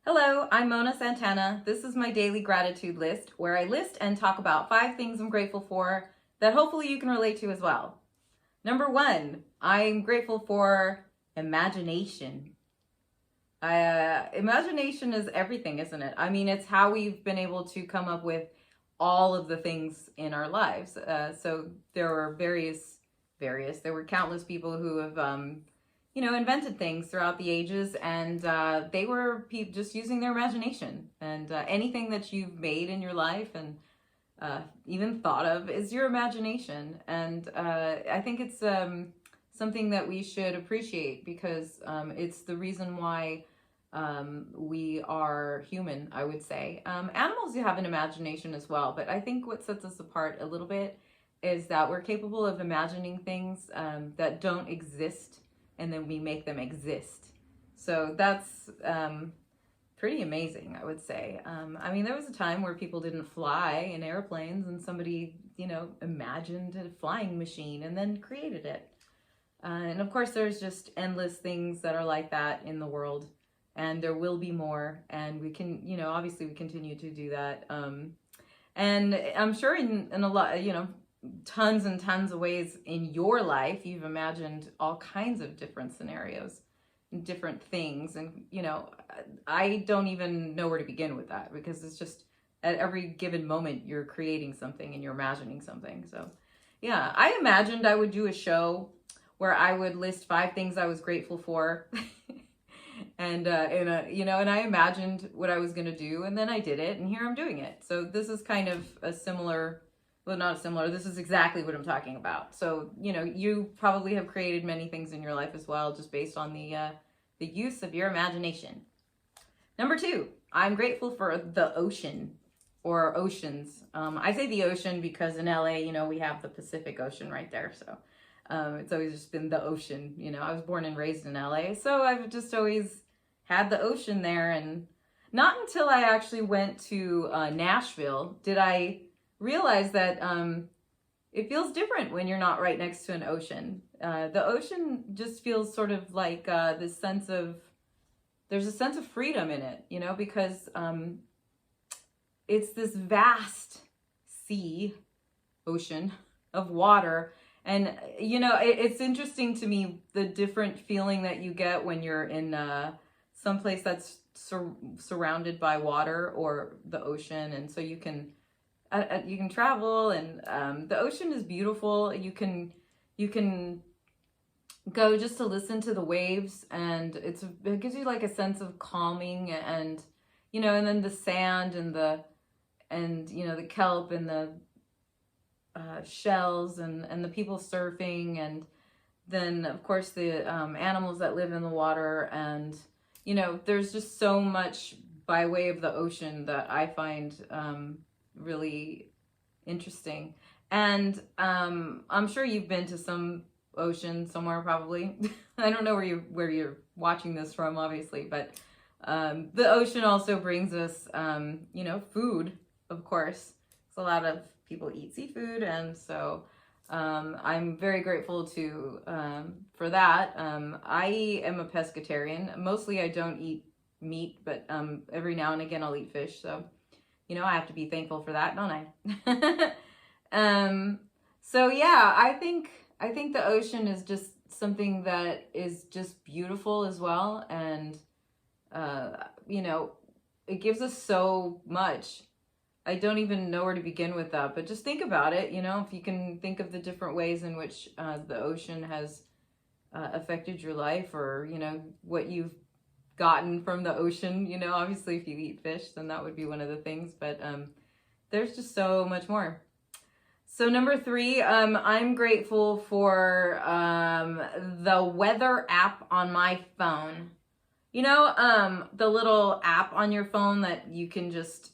Hello, I'm Mona Santana. This is my daily gratitude list where I list and talk about 5 things I'm grateful for that hopefully you can relate to as well. Number 1, I'm grateful for imagination. Imagination is everything, isn't it? I mean, it's how we've been able to come up with all of the things in our lives. So there were there were countless people who have invented things throughout the ages, and they were just using their imagination. And anything that you've made in your life and even thought of is your imagination. And I think it's something that we should appreciate because it's the reason why we are human, I would say. Animals have an imagination as well, but I think what sets us apart a little bit is that we're capable of imagining things that don't exist, and then we make them exist. So that's pretty amazing, I would say. I mean, there was a time where people didn't fly in airplanes, and somebody, imagined a flying machine and then created it. And of course, there's just endless things that are like that in the world, and there will be more. And we can, obviously, we continue to do that. And I'm sure in a lot, tons and tons of ways in your life, you've imagined all kinds of different scenarios and different things. And, I don't even know where to begin with that because it's just at every given moment you're creating something and you're imagining something. So, yeah, I imagined I would do a show where I would list 5 things I was grateful for. And I imagined what I was going to do, and then I did it, and here I'm doing it. So this is kind of a similar, well, not similar, this is exactly what I'm talking about. So, you probably have created many things in your life as well, just based on the use of your imagination. Number 2, I'm grateful for the ocean or oceans. I say the ocean because in LA, we have the Pacific Ocean right there. So it's always just been the ocean. I was born and raised in LA, so I've just always had the ocean there. And not until I actually went to Nashville did I realize that it feels different when you're not right next to an ocean. The ocean just feels sort of like this sense of, there's a sense of freedom in it, because it's this vast ocean of water. And, it's interesting to me, the different feeling that you get when you're in someplace that's surrounded by water or the ocean. And so you can travel, and the ocean is beautiful. You can go just to listen to the waves, and it gives you like a sense of calming, and and then the sand and the kelp and the shells and the people surfing, and then of course the animals that live in the water. And there's just so much by way of the ocean that I find really interesting. And I'm sure you've been to some ocean somewhere, probably. I don't know where you're watching this from, obviously, but the ocean also brings us food, of course. So a lot of people eat seafood, and so I'm very grateful for that. I am a pescatarian. Mostly I don't eat meat, but every now and again I'll eat fish. So I have to be thankful for that, don't I? So yeah, I think the ocean is just something that is just beautiful as well, and it gives us so much. I don't even know where to begin with that, but just think about it. If you can think of the different ways in which the ocean has affected your life, or what you've gotten from the ocean. Obviously if you eat fish, then that would be one of the things, but there's just so much more. So number 3, I'm grateful for the weather app on my phone. The little app on your phone that you can just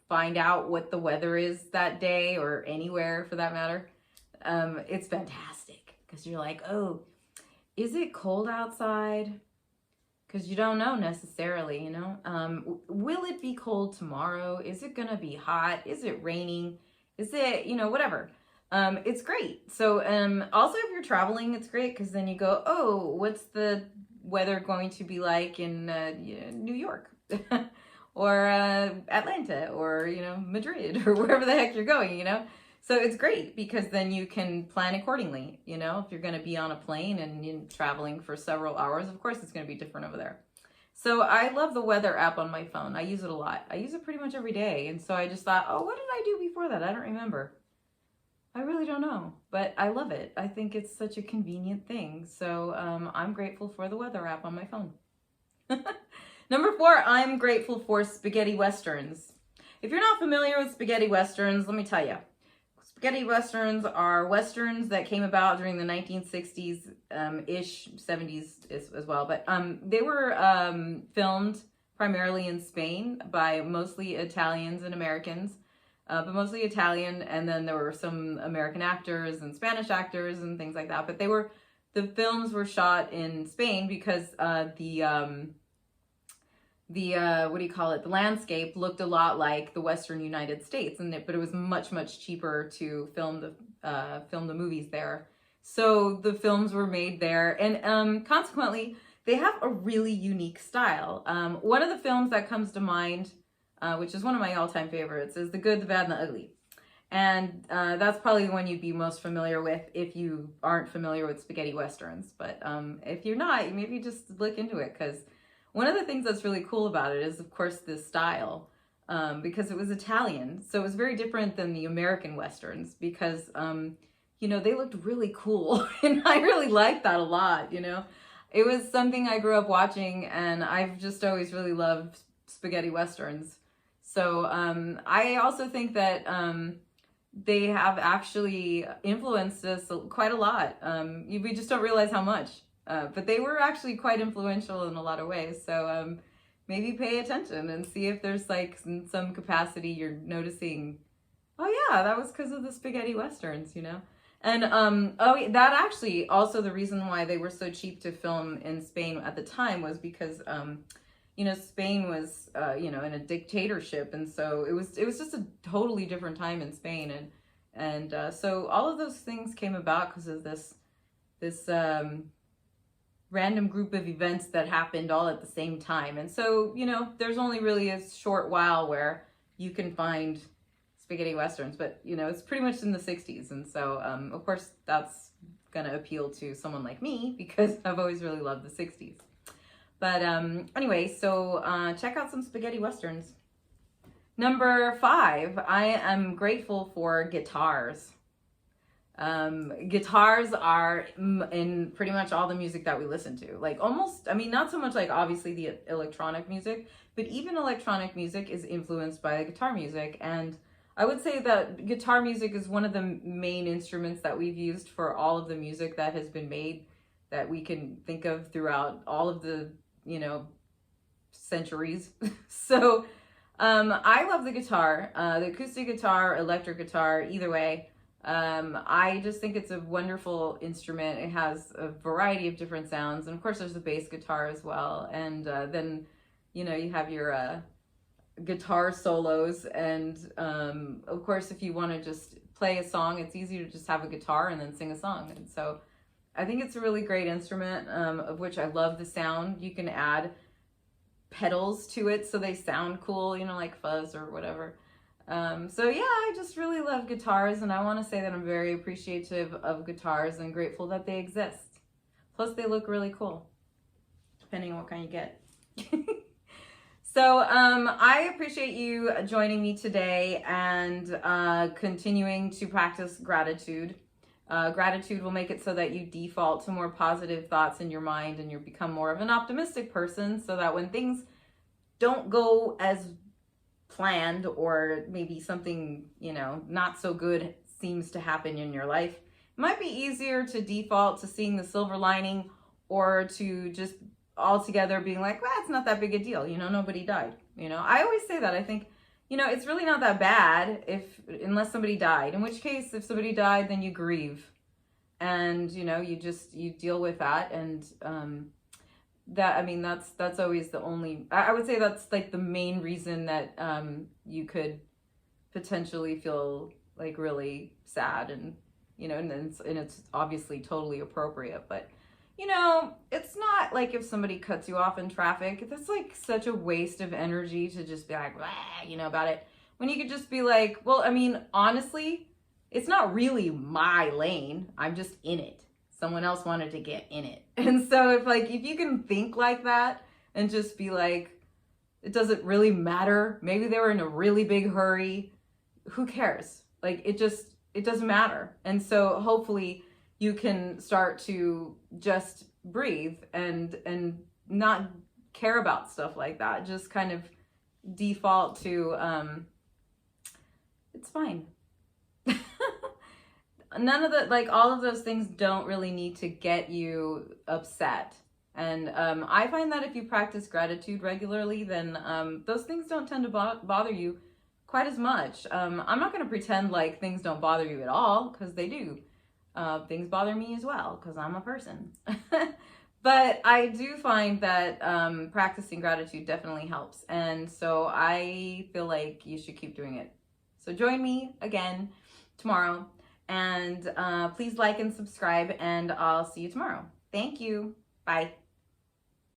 find out what the weather is that day, or anywhere for that matter. It's fantastic because you're like, oh, is it cold outside? Because you don't know necessarily, will it be cold tomorrow? Is it gonna be hot? Is it raining? Is it, whatever. It's great. So also if you're traveling, it's great because then you go, oh, what's the weather going to be like in New York or Atlanta or, Madrid or wherever the heck you're going, So it's great because then you can plan accordingly, if you're going to be on a plane and you're traveling for several hours, of course it's going to be different over there. So I love the weather app on my phone. I use it a lot. I use it pretty much every day. And so I just thought, oh, what did I do before that? I don't remember. I really don't know, but I love it. I think it's such a convenient thing. So I'm grateful for the weather app on my phone. Number 4, I'm grateful for spaghetti westerns. If you're not familiar with spaghetti westerns, let me tell you. Spaghetti westerns are westerns that came about during the 1960s ish, 70s as well. But they were filmed primarily in Spain by mostly Italians and Americans, but mostly Italian. And then there were some American actors and Spanish actors and things like that. But the films were shot in Spain because the landscape looked a lot like the Western United States, but it was much, much cheaper to film the movies there. So the films were made there, and consequently, they have a really unique style. One of the films that comes to mind, which is one of my all-time favorites, is The Good, the Bad, and the Ugly. And that's probably the one you'd be most familiar with if you aren't familiar with spaghetti westerns. But if you're not, maybe just look into it, because one of the things that's really cool about it is, of course, this style, because it was Italian. So it was very different than the American Westerns because, they looked really cool. And I really liked that a lot, It was something I grew up watching, and I've just always really loved spaghetti Westerns. So I also think that they have actually influenced us quite a lot. We just don't realize how much. But they were actually quite influential in a lot of ways. So maybe pay attention and see if there's like in some capacity you're noticing, oh yeah, that was because of the spaghetti westerns, And that actually also the reason why they were so cheap to film in Spain at the time was because Spain was in a dictatorship, and so it was just a totally different time in Spain, and so all of those things came about because of this random group of events that happened all at the same time. And so, there's only really a short while where you can find spaghetti westerns, but, it's pretty much in the 60s. And so, of course, that's going to appeal to someone like me because I've always really loved the 60s. But anyway, so check out some spaghetti westerns. Number 5, I am grateful for guitars. Guitars are in pretty much all the music that we listen to. Like not so much like obviously the electronic music, but even electronic music is influenced by guitar music. And I would say that guitar music is one of the main instruments that we've used for all of the music that has been made that we can think of throughout all of the, centuries. So, I love the guitar, the acoustic guitar, electric guitar, either way. I just think it's a wonderful instrument. It has a variety of different sounds, and of course there's the bass guitar as well, and then you have your guitar solos, and of course if you want to just play a song, it's easy to just have a guitar and then sing a song. And so I think it's a really great instrument, of which I love the sound. You can add pedals to it so they sound cool, like fuzz or whatever. So yeah, I just really love guitars, and I want to say that I'm very appreciative of guitars and grateful that they exist. Plus they look really cool, depending on what kind you get. So I appreciate you joining me today and continuing to practice gratitude. Gratitude will make it so that you default to more positive thoughts in your mind, and you become more of an optimistic person, so that when things don't go as planned, or maybe something, not so good seems to happen in your life, it might be easier to default to seeing the silver lining, or to just altogether being like, well, it's not that big a deal. Nobody died. I always say that. I think, it's really not that bad unless somebody died, in which case, if somebody died, then you grieve, and, you deal with that. And, that's always the only, I would say that's like the main reason that you could potentially feel like really sad, and and it's obviously totally appropriate. But you know, it's not like if somebody cuts you off in traffic, that's like such a waste of energy to just be like, you know, about it. When you could just be like, well, I mean, honestly, it's not really my lane. I'm just in it. Someone else wanted to get in it. And so if you can think like that and just be like, it doesn't really matter. Maybe they were in a really big hurry. Who cares? Like it doesn't matter. And so hopefully you can start to just breathe and not care about stuff like that. Just kind of default to it's fine. None of the, like, all of those things don't really need to get you upset. And I find that if you practice gratitude regularly, then those things don't tend to bother you quite as much. I'm not going to pretend like things don't bother you at all, because they do. Things bother me as well, because I'm a person. But I do find that practicing gratitude definitely helps. And so I feel like you should keep doing it. So join me again tomorrow. And please like and subscribe, and I'll see you tomorrow. Thank you. Bye.